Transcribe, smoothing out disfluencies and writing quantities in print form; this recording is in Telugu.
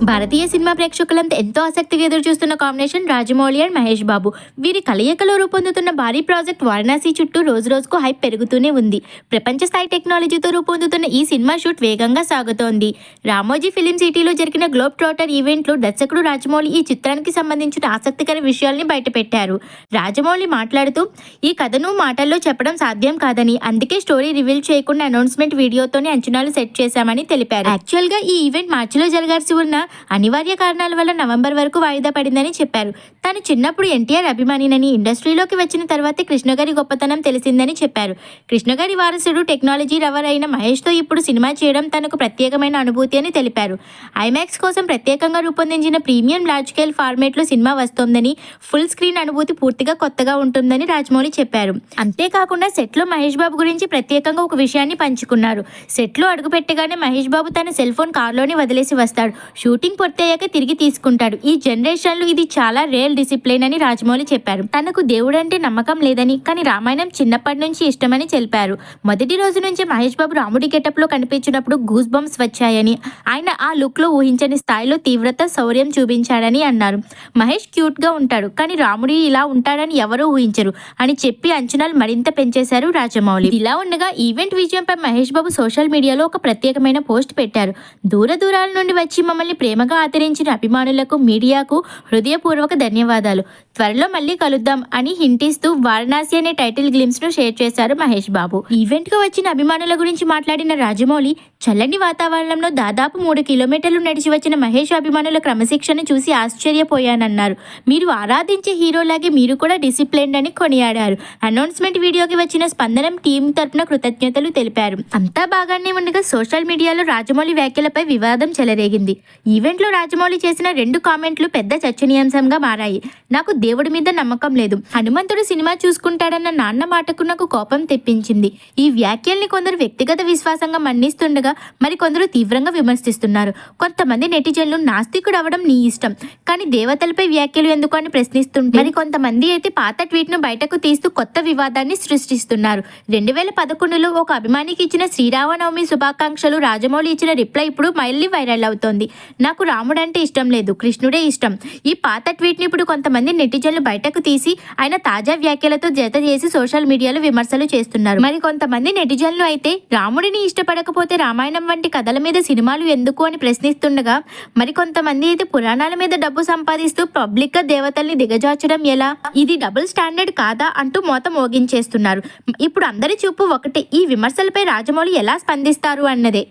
భారతీయ సినిమా ప్రేక్షకులంతా ఎంతో ఆసక్తిగా ఎదురు చూస్తున్న కాంబినేషన్ రాజమౌళి అండ్ మహేష్ బాబు. వీరి కలయికలో రూపొందుతున్న భారీ ప్రాజెక్ట్ వారణాసి చుట్టూ రోజురోజుకు హైప్ పెరుగుతూనే ఉంది. ప్రపంచ స్థాయి టెక్నాలజీతో రూపొందుతున్న ఈ సినిమా షూట్ వేగంగా సాగుతోంది. రామోజీ ఫిలిం సిటీలో జరిగిన గ్లోబ్ ట్రోటర్ ఈవెంట్లో దర్శకుడు రాజమౌళి ఈ చిత్రానికి సంబంధించిన ఆసక్తికర విషయాల్ని బయటపెట్టారు. రాజమౌళి మాట్లాడుతూ, ఈ కథను మాటల్లో చెప్పడం సాధ్యం కాదని, అందుకే స్టోరీ రివీల్ చేయకుండా అనౌన్స్మెంట్ వీడియోతోనే అంచనాలు సెట్ చేశామని తెలిపారు. యాక్చువల్గా ఈ ఈవెంట్ మార్చిలో జరగాల్సి ఉన్న అనివార్య కారణాల వల్ల నవంబర్ వరకు వాయిదా పడిందని చెప్పారు. తాను చిన్నప్పుడు ఎన్టీఆర్ అభిమానినని, ఇండస్ట్రీలోకి వచ్చిన తర్వాతే కృష్ణగారి గొప్పతనం తెలిసిందని చెప్పారు. కృష్ణగారి వారసుడు టెక్నాలజీ లవర్ అయిన మహేష్తో ఇప్పుడు సినిమా చేయడం తనకు ప్రత్యేకమైన అనుభూతి అని తెలిపారు. ఐమాక్స్ కోసం ప్రత్యేకంగా రూపొందించిన ప్రీమియం లార్జ్ స్కేల్ ఫార్మేట్లో సినిమా వస్తోందని, ఫుల్ స్క్రీన్ అనుభూతి పూర్తిగా కొత్తగా ఉంటుందని రాజమౌళి చెప్పారు. అంతేకాకుండా సెట్లో మహేష్ బాబు గురించి ప్రత్యేకంగా ఒక విషయాన్ని పంచుకున్నారు. సెట్లో అడుగుపెట్టగానే మహేష్ బాబు తన సెల్ ఫోన్ కార్లోనే వదిలేసి వస్తాడు. షూటింగ్ పూర్తయ్యాక తిరిగి తీసుకుంటాడు. ఈ జనరేషన్లో ఇది చాలా రేర్ డిసిప్లిన్ అని రాజమౌళి చెప్పారు. తనకు దేవుడంటే నమ్మకం లేదని, కానీ రామాయణం చిన్నప్పటి నుంచి ఇష్టమని తెలిపారు. మొదటి రోజు నుంచి మహేష్ బాబు రాముడి గెటప్లో కనిపించినప్పుడు గూస్ బంప్స్ వచ్చాయని, ఆయన ఆ లుక్లో ఊహించని స్థాయిలో తీవ్రత, శౌర్యం చూపించాడని అన్నారు. మహేష్ క్యూట్గా ఉంటాడు, కానీ రాముడి ఇలా ఉంటాడని ఎవరూ ఊహించరు అని చెప్పి అంచనాలు మరింత పెంచేశారు రాజమౌళి. ఇలా ఉండగా ఈవెంట్ విజయంపై మహేష్ బాబు సోషల్ మీడియాలో ఒక ప్రత్యేకమైన పోస్ట్ పెట్టారు. దూరాల నుండి వచ్చి మమ్మల్ని ప్రేమగా ఆదరించిన అభిమానులకు, మీడియాకు హృదయపూర్వక ధన్యవాదాలు. త్వరలో మళ్ళీ కలుద్దాం అని హింటిస్తూ వారణాసి అనే టైటిల్ గ్లిమ్స్ ను షేర్ చేశారు మహేష్ బాబు. ఈవెంట్ కు వచ్చిన అభిమానుల గురించి మాట్లాడిన రాజమౌళి, చల్లని వాతావరణంలో దాదాపు 3 కిలోమీటర్లు నడిచి వచ్చిన మహేష్ అభిమానుల క్రమశిక్షణ చూసి ఆశ్చర్యపోయానన్నారు. మీరు ఆరాధించే హీరోలాగే మీరు కూడా డిసిప్లైన్డ్ అని కొనియాడారు. అనౌన్స్మెంట్ వీడియోకి వచ్చిన స్పందనం టీం తరపున కృతజ్ఞతలు తెలిపారు. అంతా బాగానే ఉండగా సోషల్ మీడియాలో రాజమౌళి వ్యాఖ్యలపై వివాదం చెలరేగింది. ఈవెంట్లో రాజమౌళి చేసిన 2 కామెంట్లు పెద్ద చర్చనీయాంశంగా మారాయి. నాకు దేవుడి మీద నమ్మకం లేదు, హనుమంతుడు సినిమా చూసుకుంటాడన్న నాన్న మాటకు నాకు కోపం తెప్పించింది. ఈ వ్యాఖ్యల్ని కొందరు వ్యక్తిగత విశ్వాసంగా మన్నిస్తుండగా మరికొందరు తీవ్రంగా విమర్శిస్తున్నారు. కొంతమంది నెటిజన్లు నాస్తికుడు అవడం నీ ఇష్టం, కానీ దేవతలపై వ్యాఖ్యలు ఎందుకు అని ప్రశ్నిస్తుంటే, మరి కొంతమంది అయితే పాత ట్వీట్ ను బయటకు తీస్తూ కొత్త వివాదాన్ని సృష్టిస్తున్నారు. 2011లో ఒక అభిమానికి ఇచ్చిన శ్రీరామనవమి శుభాకాంక్షలు రాజమౌళి ఇచ్చిన రిప్లై ఇప్పుడు మళ్ళీ వైరల్ అవుతోంది. నాకు రాముడంటే ఇష్టం లేదు, కృష్ణుడే ఇష్టం. ఈ పాత ట్వీట్ ని ఇప్పుడు కొంతమంది నెటిజన్లు బయటకు తీసి ఆయన తాజా వ్యాఖ్యలతో జత చేసి సోషల్ మీడియాలో విమర్శలు చేస్తున్నారు. మరి కొంతమంది నెటిజన్లు అయితే రాముడిని ఇష్టపడకపోతే రామాయణం వంటి కథల మీద సినిమాలు ఎందుకు అని ప్రశ్నిస్తుండగా, మరి కొంతమంది అయితే పురాణాల మీద డబ్బు సంపాదిస్తూ పబ్లిక్ గా దేవతల్ని దిగజార్చడం ఎలా, ఇది డబుల్ స్టాండర్డ్ కాదా అంటూ మోత మోగించేస్తున్నారు. ఇప్పుడు అందరి చూపు ఒకటే, ఈ విమర్శలపై రాజమౌళి ఎలా స్పందిస్తారు అన్నదే.